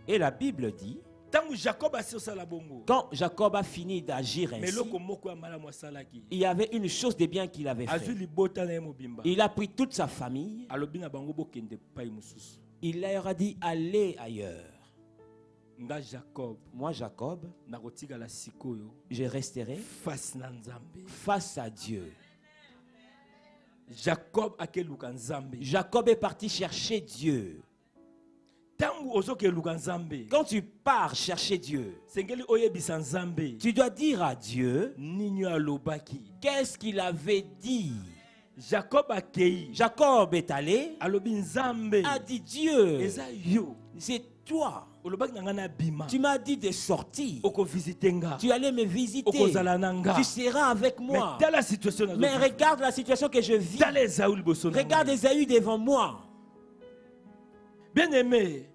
Et la Bible dit, quand Jacob a fini d'agir ainsi, il y avait une chose de bien qu'il avait fait. Il a pris toute sa famille. Il leur a dit, allez ailleurs. Moi, Jacob, je resterai face à Dieu. Jacob est parti chercher Dieu. Quand tu pars chercher Dieu, tu dois dire à Dieu qu'est-ce qu'il avait dit. Jacob est allé, a dit Dieu, c'est toi. Tu m'as dit de sortir. Tu allais me visiter. Tu seras avec moi. Mais regarde la situation que je vis. Regarde Ésaü devant moi. Bien-aimé,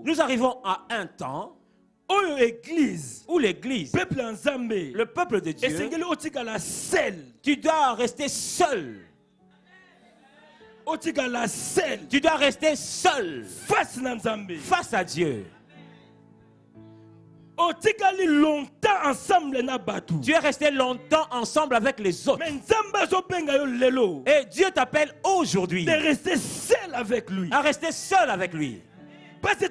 nous arrivons à un temps où l'église, le peuple de Dieu, tu dois rester seul. Tu dois rester seul face à Dieu. Tu es resté longtemps ensemble avec les autres. Et Dieu t'appelle aujourd'hui de rester seul avec lui. À rester seul avec lui. Parce que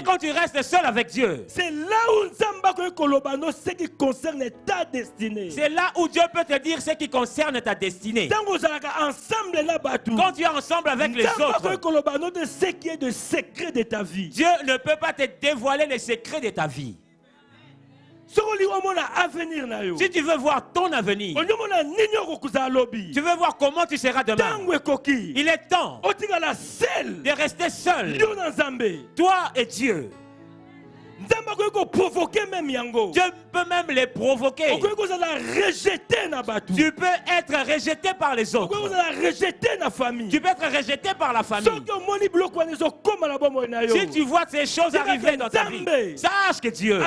quand tu restes seul avec Dieu, c'est là où ce qui concerne ta destinée. C'est là où Dieu peut te dire ce qui concerne ta destinée. Quand tu es ensemble avec les autres, de ce qui est de secret de ta vie. Dieu ne peut pas te dévoiler les secrets de ta vie. Si tu veux voir ton avenir, tu veux voir comment tu seras demain, il est temps de rester seul, toi et Dieu. Dieu peut même les provoquer. Tu peux être rejeté par les autres. Tu peux être rejeté par la famille. Si tu vois ces choses arriver dans ta vie, sache que Dieu,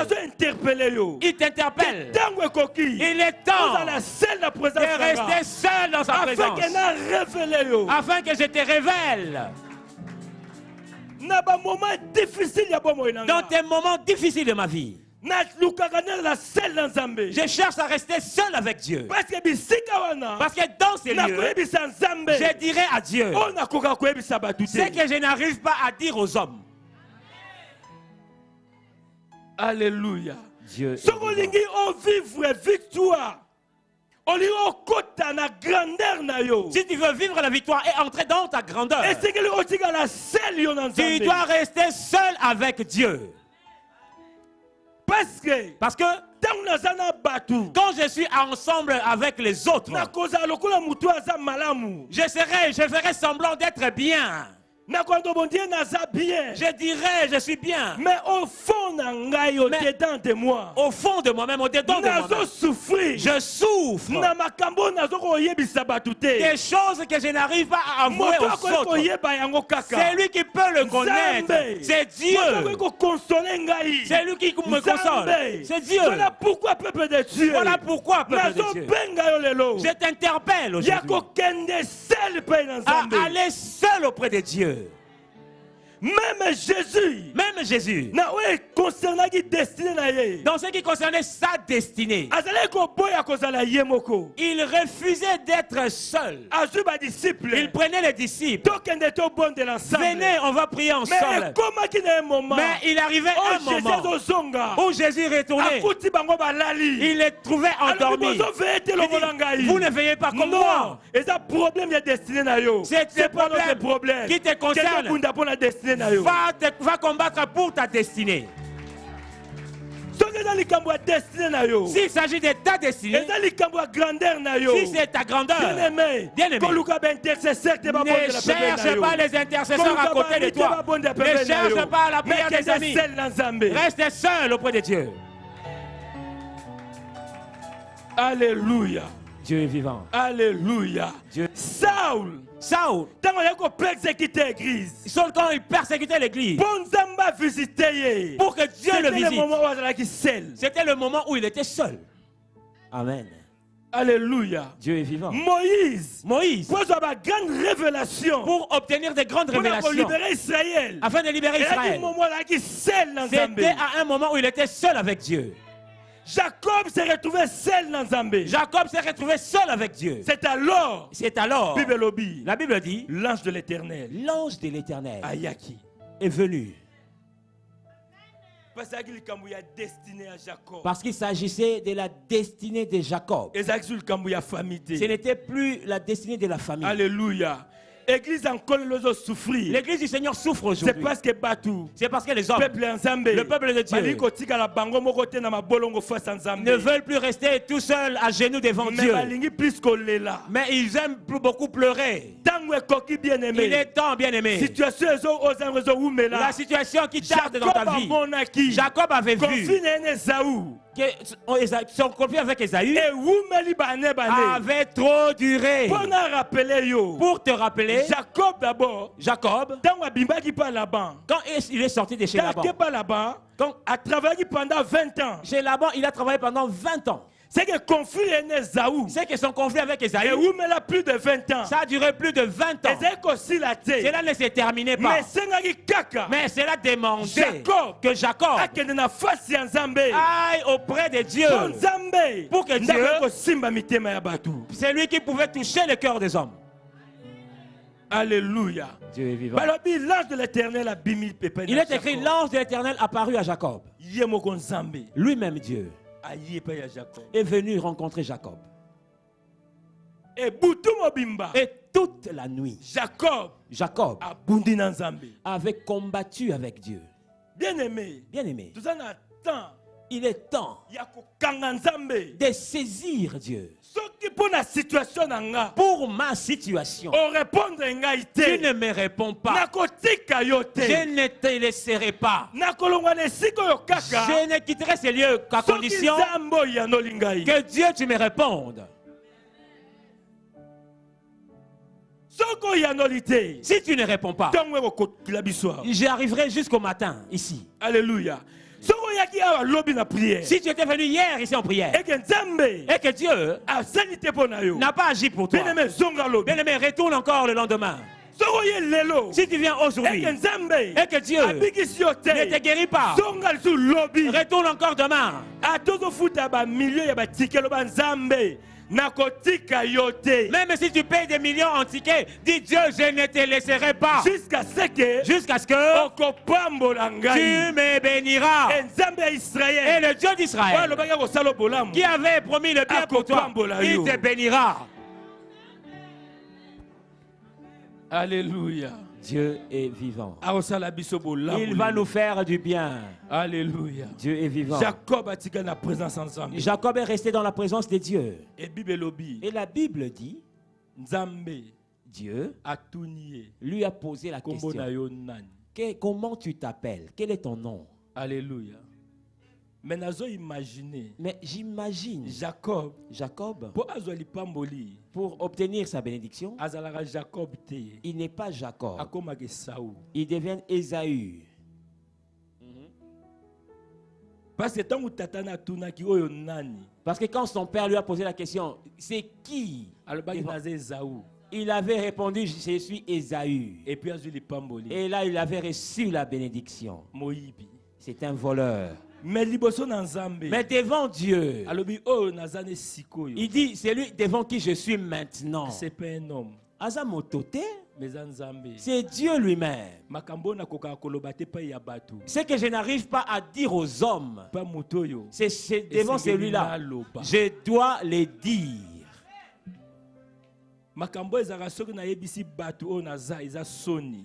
il t'interpelle. Il est temps de rester seul dans sa présence, afin que je te révèle. Dans tes moments difficiles de ma vie, je cherche à rester seul avec Dieu. Parce que dans ces lieux, je dirai à Dieu ce que je n'arrive pas à dire aux hommes. Alléluia. Dieu. Si vous voulez vivre victoire, si tu veux vivre la victoire et entrer dans ta grandeur, tu dois rester seul avec Dieu. Parce que quand je suis ensemble avec les autres, je ferai semblant d'être bien. Je dirais, je suis bien. Mais au fond de moi, au fond de moi-même, au dedans de moi-même, je souffre des choses que je n'arrive pas à avouer aux autres. C'est lui qui peut le connaître. C'est Dieu. C'est lui qui me console. C'est Dieu. Voilà pourquoi, peuple de Dieu, voilà pourquoi, peuple de Dieu, je t'interpelle aujourd'hui à aller seul auprès de Dieu. Même Jésus, dans ce qui concernait sa destinée, il refusait d'être seul. Il prenait les disciples. Venez, on va prier ensemble. Mais il arrivait un moment où Jésus retournait. Il les trouvait endormis. Vous ne veillez pas comme moi. C'est un problème qui te concerne. Va combattre pour ta destinée. S'il s'agit de ta destinée, si c'est ta grandeur, bien-aimé, ne cherche pas les intercesseurs à côté de toi. Ne cherche pas la prière des amis. Reste seul auprès de Dieu. Alléluia. Dieu est vivant. Alléluia. Dieu. Saul, Saul, quand il persécutait l'église, pour que Dieu le visite, c'était le moment où il était seul. Amen. Alléluia. Dieu est vivant. Moïse. Moïse, Pour avoir une grande révélation. pour obtenir de grandes Pour révélations, libérer Israël. afin de libérer Israël, c'était à un moment où il était seul avec Dieu. Jacob s'est retrouvé seul dans Zambé. Jacob s'est retrouvé seil avec Dieu. C'est alors, La Bible dit, l'ange de l'Éternel, l'ange de l'Éternel Ayaki, est venu. Jacob. Parce qu'il s'agissait de la destinée de Jacob. Ce n'était plus la destinée de la famille. Alléluia. L'église encore souffrir. L'église du Seigneur souffre C'est aujourd'hui. parce que Batou, C'est parce que les hommes, le peuple de Dieu, ne veulent plus rester tout seuls à genoux devant Dieu. Mais ils aiment beaucoup pleurer. Il est temps, bien aimé. La situation qui tarde dans ta vie. Jacob avait vu que son conflit avec Ésaü avait trop duré. Pour te rappeler, Jacob d'abord, Jacob, quand il est sorti de chez Laban, quand a travaillé pendant 20 ans. chez Laban, il a travaillé pendant 20 ans. C'est que le conflit est né Zaou. C'est que son conflit avec Ésaü, Et où mais là plus de 20 ans. ça a duré plus de 20 ans. Cela ne s'est terminé pas. Mais cela demandait que Jacob aille auprès de Dieu pour que Dieu, c'est lui qui pouvait toucher le cœur des hommes. Alléluia. Dieu est vivant. L'ange de l'Éternel a bimi pépin. Il est écrit, l'ange de l'Éternel apparut à Jacob. Lui-même Dieu est venu rencontrer Jacob. Et Boutou Mobimba. Et toute la nuit, Jacob a bondi dans Zambé. avait combattu avec Dieu. Bien-aimé. Bien-aimé, Tout ça n'a temps. il est temps de saisir Dieu. Pour ma situation, tu ne me réponds pas. Je ne te laisserai pas. Je ne quitterai ces lieux qu'à condition que Dieu tu me répondes. Si tu ne réponds pas, j'arriverai jusqu'au matin ici. Alléluia. Si tu étais venu hier ici en prière et que Dieu n'a pas agi pour toi, bien-aimé, retourne encore le lendemain. Si tu viens aujourd'hui et que Dieu ne te guérit pas, retourne encore demain. Même si tu payes des millions en tickets, dis Dieu, je ne te laisserai pas. Jusqu'à ce que tu me béniras. Et le Dieu d'Israël qui avait promis le bien pour toi, il te bénira. Alléluia. Dieu est vivant. Il va nous faire du bien. Alléluia. Dieu est vivant. Jacob est resté dans la présence de Dieu. Et la Bible dit, Dieu lui a posé la question, comment tu t'appelles? Quel est ton nom? Alléluia. Mais j'imagine Jacob, pour obtenir sa bénédiction, il n'est pas Jacob. Il devient Ésaü. Parce que quand son père lui a posé la question, c'est qui? Il avait répondu, je suis Ésaü. Et là, il avait reçu la bénédiction. C'est un voleur. Mais devant Dieu, il dit, c'est lui devant qui je suis maintenant. C'est pas un homme. C'est Dieu lui-même. Ce que je n'arrive pas à dire aux hommes, c'est devant celui-là. Je dois les dire.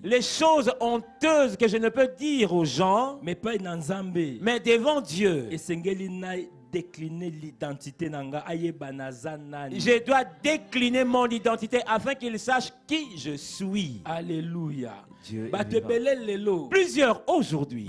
Les choses honteuses que je ne peux dire aux gens, mais devant Dieu, je dois décliner mon identité afin qu'il sache qui je suis. Alléluia. Dieu plusieurs aujourd'hui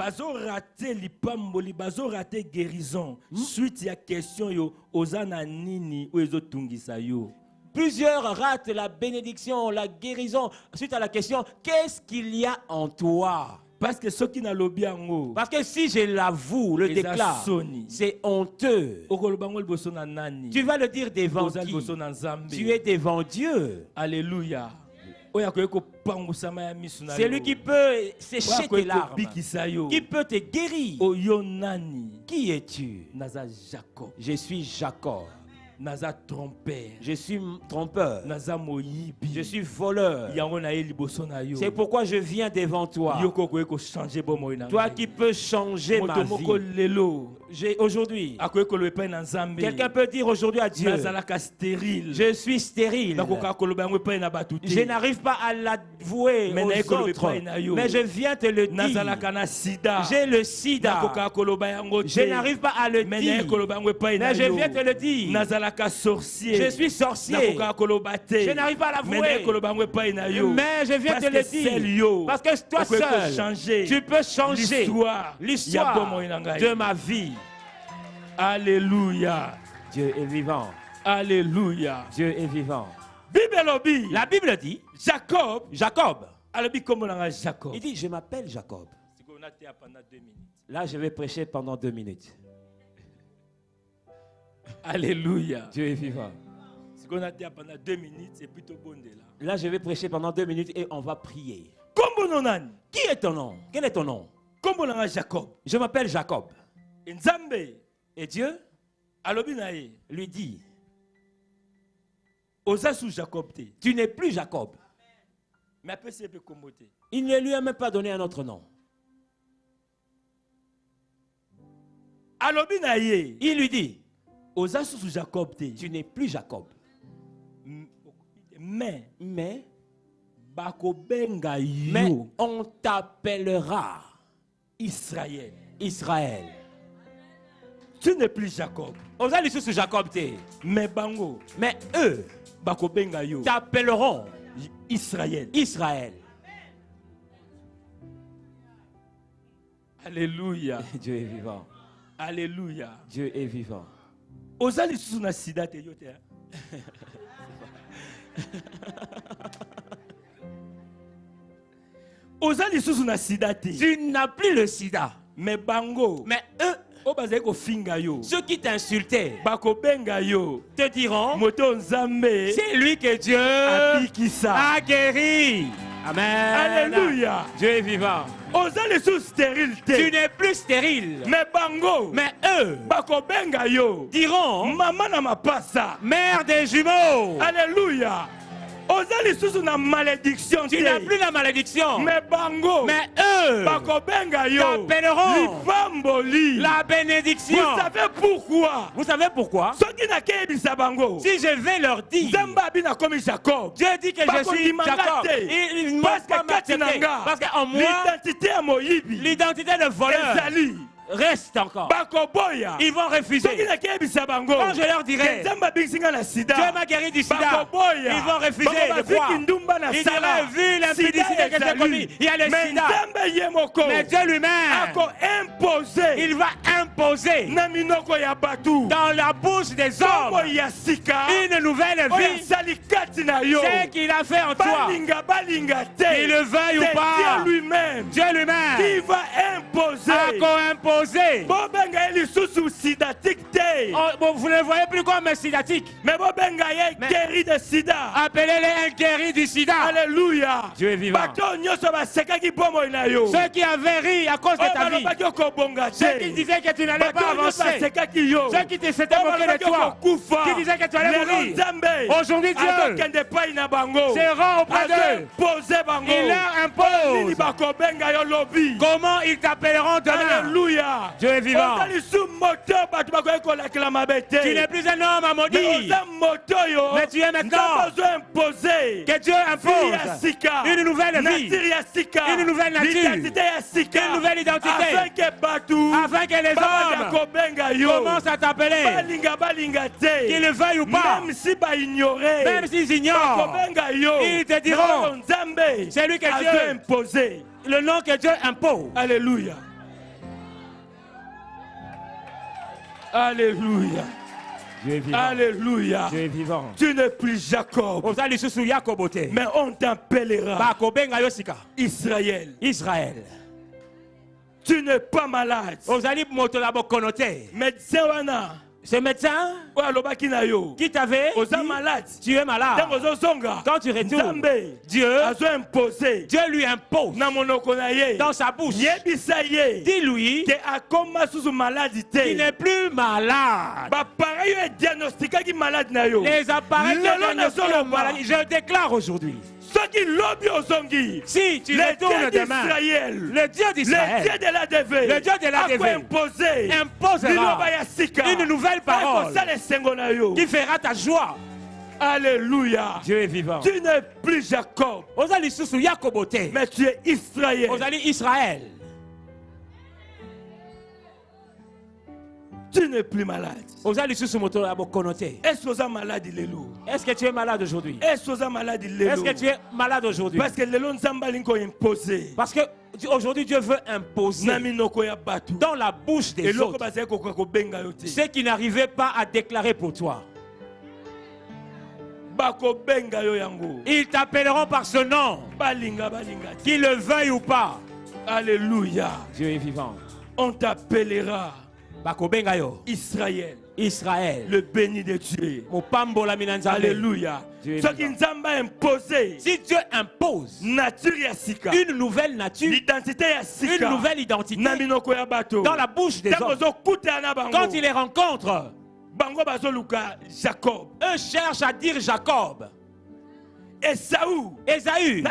guérison suite à question yo ozana nini ou ezotungisa yo. Plusieurs ratent la bénédiction, la guérison suite à la question, qu'est-ce qu'il y a en toi? Parce que ceux qui n'ont lobby en haut, Parce que si je l'avoue, le Les déclare, Sony. c'est honteux. Tu vas le dire devant qui? Tu es devant Dieu. Alléluia. C'est lui qui peut sécher tes larmes, qui peut te guérir. Qui es-tu? Je suis Jacob. Je suis trompeur. Je suis voleur. C'est pourquoi je viens devant toi. Toi qui peux changer ma vie. Aujourd'hui, quelqu'un peut dire aujourd'hui à Dieu, je suis stérile. Je n'arrive pas à l'avouer aux autres, mais je viens te le dire. J'ai le sida. Je n'arrive pas à le dire, mais je viens te le dire. Je suis sorcier. Je n'arrive pas à l'avouer, mais je viens te le dire. Parce que toi seul, tu peux changer l'histoire de ma vie. Alléluia. Dieu est vivant. Alléluia. Dieu est vivant. La Bible dit, Jacob, il dit, je m'appelle Jacob. Là, je vais prêcher pendant 2 minutes. Alléluia. Dieu est vivant. Là, je vais prêcher pendant 2 minutes et on va prier. Qui est ton nom? Quel est ton nom? Je m'appelle Jacob. Et Dieu lui dit, tu n'es plus Jacob. Il ne lui a même pas donné un autre nom. Il lui dit, tu n'es plus Jacob. Mais on t'appellera Israël. Israël. Tu n'es plus Jacob. Jacob Mais bango. Mais eux t'appelleront Israël. Israël. Alléluia. Dieu est vivant. Alléluia. Dieu est vivant. Ozali sous na sida te yote. Ozali sous na sida te. Tu n'as plus le sida. Mais bango. Mais eux, ceux qui t'insultaient te diront, c'est lui que Dieu a guéri. Amen. Alléluia. Dieu est vivant. Tu n'es plus stérile. Mais bango. Mais eux diront, mère des jumeaux. Alléluia. Malédiction. Tu n'as plus la malédiction. Mais bango. Mais eux t'appelleront la bénédiction. Vous savez pourquoi? Vous savez pourquoi? Si je vais leur dire, Dieu dit que je suis Jacob, ils ne m'ont pas m'accepter. Parce qu'en moi, l'identité de voleur reste encore. Ils vont refuser. Quand je leur dirai, Dieu m'a guéri du sida, ils vont refuser de croire. Ils diraient, vu l'impudicité que j'ai commis, il y a le sida. Mais Dieu lui-même, il va imposer dans la bouche des hommes une nouvelle vie. Ce qu'il a fait en toi, qu'il le veuille ou pas, Dieu lui-même, qui va imposer. a vous ne le voyez plus comme un sidatique. Mais guéri de sida. Appelez-les un guéri du sida. Alléluia. Dieu est vivant. Ceux qui avaient ri à cause de ta vie, ceux qui disaient que tu n'allais pas avancer, ceux qui s'étaient moqués de toi, qui disaient que tu allais mourir, aujourd'hui Dieu se rend auprès d'eux. Il leur impose comment ils t'appelleront demain. Alléluia. Dieu est vivant. Tu n'es plus un homme à maudire, mais tu es maintenant que Dieu impose une nouvelle vie, une nouvelle nature, une nouvelle identité, afin que les hommes commencent à t'appeler, qu'ils le veuillent ou pas, même s'ils ignorent, ils te diront, c'est lui que Dieu impose, le nom que Dieu impose. Alléluia. Alléluia. Dieu est vivant. Alléluia. Dieu est vivant. Tu n'es plus Jacob. Mais on t'appellera Israël. Israël. Tu n'es pas malade. Ozali moto la bokonote. Médecin wana. Ce médecin qui t'avait dit, tu es malade. Quand tu retournes, Dieu lui impose dans sa bouche. Dis-lui qu'il n'est plus malade. Les appareils diagnostiquent la maladie. Je déclare aujourd'hui. Si tu retournes demain, le Dieu d'Israël, le Dieu de l'ADV imposera une nouvelle parole qui fera ta joie. Alléluia. Dieu est vivant. Tu n'es plus Jacob, mais tu es Israël. Israël. Tu n'es plus malade. Est-ce que tu es malade aujourd'hui? Est-ce que tu es malade aujourd'hui? Parce que aujourd'hui Dieu veut imposer dans la bouche des autres ce qui n'arrivait pas à déclarer pour toi. Ils t'appelleront par ce nom, qu'ils le veuillent ou pas. Alléluia. Dieu est vivant. On t'appellera Israël. Israël, le béni de Dieu. Alléluia. Si Dieu impose une nouvelle nature, une nouvelle identité dans la bouche des hommes, quand il les rencontre, eux cherchent à dire Jacob. Ésaü,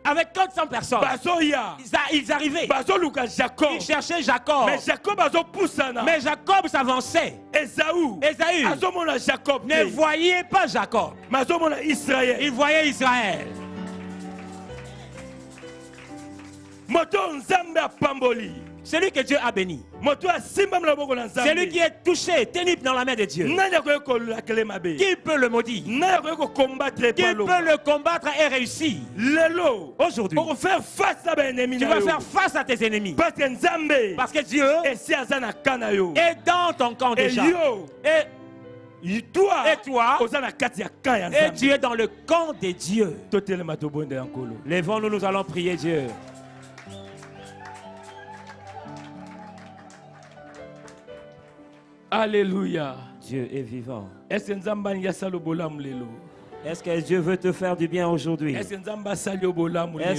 avec 400 personnes, ils arrivaient. Ils cherchaient Jacob. Mais Jacob s'avançait. Ésaü ne voyait pas Jacob. Il voyait Israël. Celui que Dieu a béni, celui qui est touché, tenu dans la main de Dieu, qui peut le maudire, qui peut le combattre et réussir. Aujourd'hui, tu vas faire face à tes ennemis, parce que Dieu est dans ton camp déjà. Et toi, et tu es dans le camp de Dieu. Lèvons-nous, nous allons prier Dieu. Alléluia. Dieu est vivant. Est-ce que Dieu veut te faire du bien aujourd'hui? Est-ce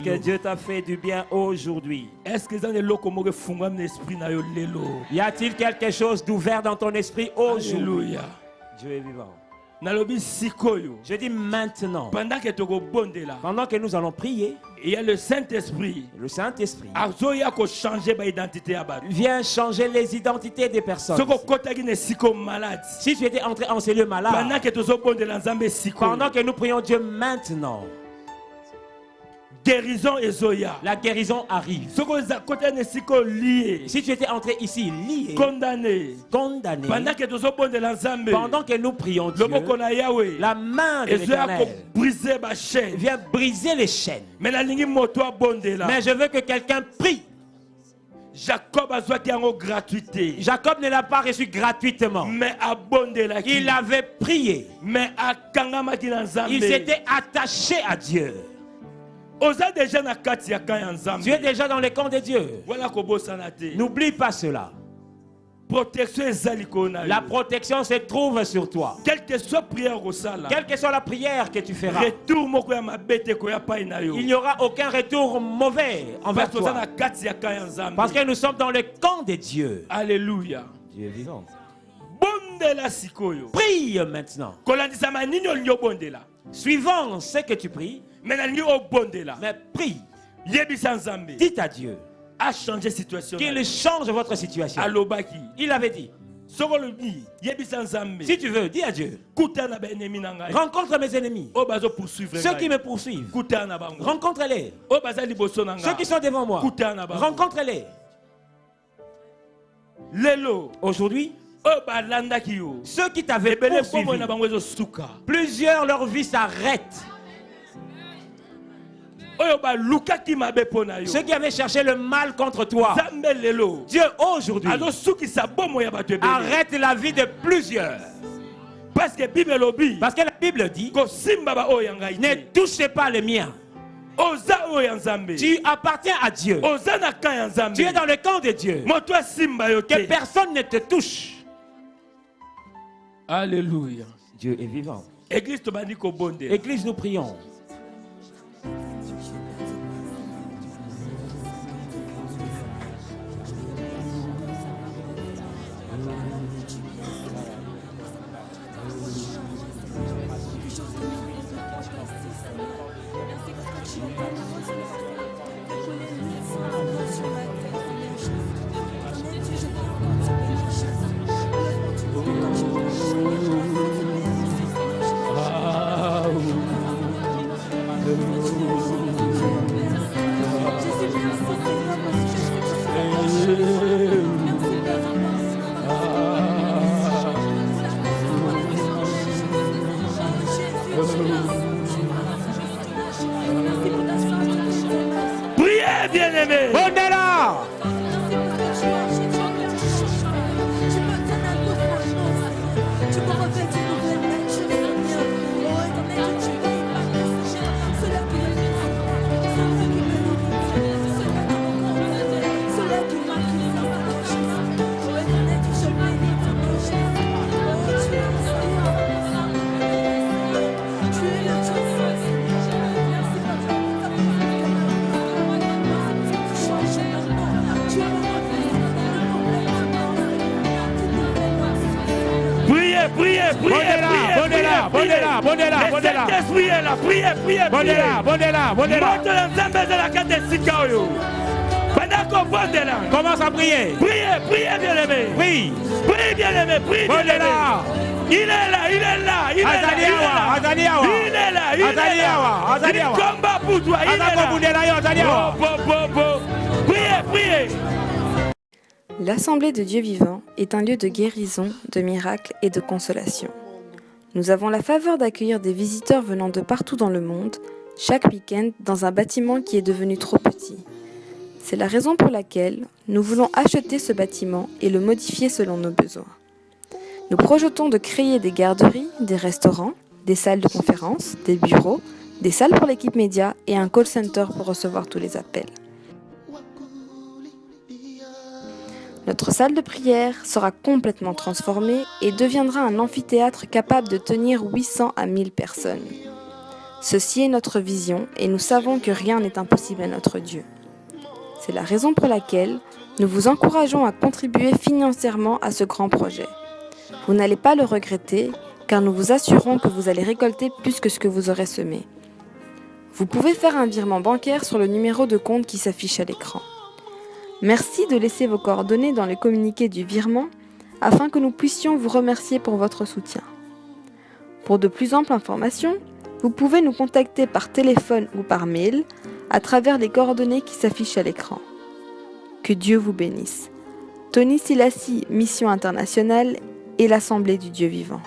que Dieu t'a fait du bien aujourd'hui? Y a-t-il quelque chose d'ouvert dans ton esprit aujourd'hui? Alléluia. Dieu est vivant. Je dis maintenant, pendant que nous allons prier, il y a le Saint-Esprit. Le Saint-Esprit vient changer les identités des personnes. Si tu étais entré en ce lieu malade, pendant que nous prions Dieu maintenant, guérison et Zoya. La guérison arrive. Si tu étais entré ici lié, condamné, pendant que nous prions Dieu, la main de l'Éternel vient briser les chaînes. Mais je veux que quelqu'un prie. Jacob ne l'a pas reçu gratuitement. Il avait prié. Il s'était attaché à Dieu. Tu es déjà dans le camp de Dieu. N'oublie pas cela. La protection se trouve sur toi. Quelle que soit la prière que tu feras, il n'y aura aucun retour mauvais envers toi. Parce que nous sommes dans le camp de Dieu. Alléluia. Dieu est vivant. Prie maintenant. Suivant ce que tu pries, mais prie. Dites à Dieu qu'il change votre situation. Il avait dit, si tu veux, dis à Dieu, rencontre mes ennemis, ceux qui me poursuivent, rencontre-les. Ceux qui sont devant moi, rencontre-les. Aujourd'hui, ceux qui t'avaient poursuivi, plusieurs, leur vie s'arrête. Ceux qui avaient cherché le mal contre toi, Dieu aujourd'hui arrête la vie de plusieurs. Parce que la Bible dit, ne touchez pas les miens. Tu appartiens à Dieu. Tu es dans le camp de Dieu. Que personne ne te touche. Alléluia. Dieu est vivant. Église, nous prions. Priez, bien-aimés. Au-delà. Commence à prier. Priez, bien-aimé. Prie, bien-aimé. Prie, bien-aimé. Il est là. Il est là. Combat pour toi. Il est là. Priez. L'Assemblée de Dieu vivant est un lieu de guérison, de miracles et de consolation. Nous avons la faveur d'accueillir des visiteurs venant de partout dans le monde, chaque week-end dans un bâtiment qui est devenu trop petit. C'est la raison pour laquelle nous voulons acheter ce bâtiment et le modifier selon nos besoins. Nous projetons de créer des garderies, des restaurants, des salles de conférence, des bureaux, des salles pour l'équipe média et un call center pour recevoir tous les appels. Notre salle de prière sera complètement transformée et deviendra un amphithéâtre capable de tenir 800 à 1000 personnes. Ceci est notre vision et nous savons que rien n'est impossible à notre Dieu. C'est la raison pour laquelle nous vous encourageons à contribuer financièrement à ce grand projet. Vous n'allez pas le regretter car nous vous assurons que vous allez récolter plus que ce que vous aurez semé. Vous pouvez faire un virement bancaire sur le numéro de compte qui s'affiche à l'écran. Merci de laisser vos coordonnées dans le communiqué du virement afin que nous puissions vous remercier pour votre soutien. Pour de plus amples informations, vous pouvez nous contacter par téléphone ou par mail à travers les coordonnées qui s'affichent à l'écran. Que Dieu vous bénisse. Tony Silassi, Mission Internationale et l'Assemblée du Dieu Vivant.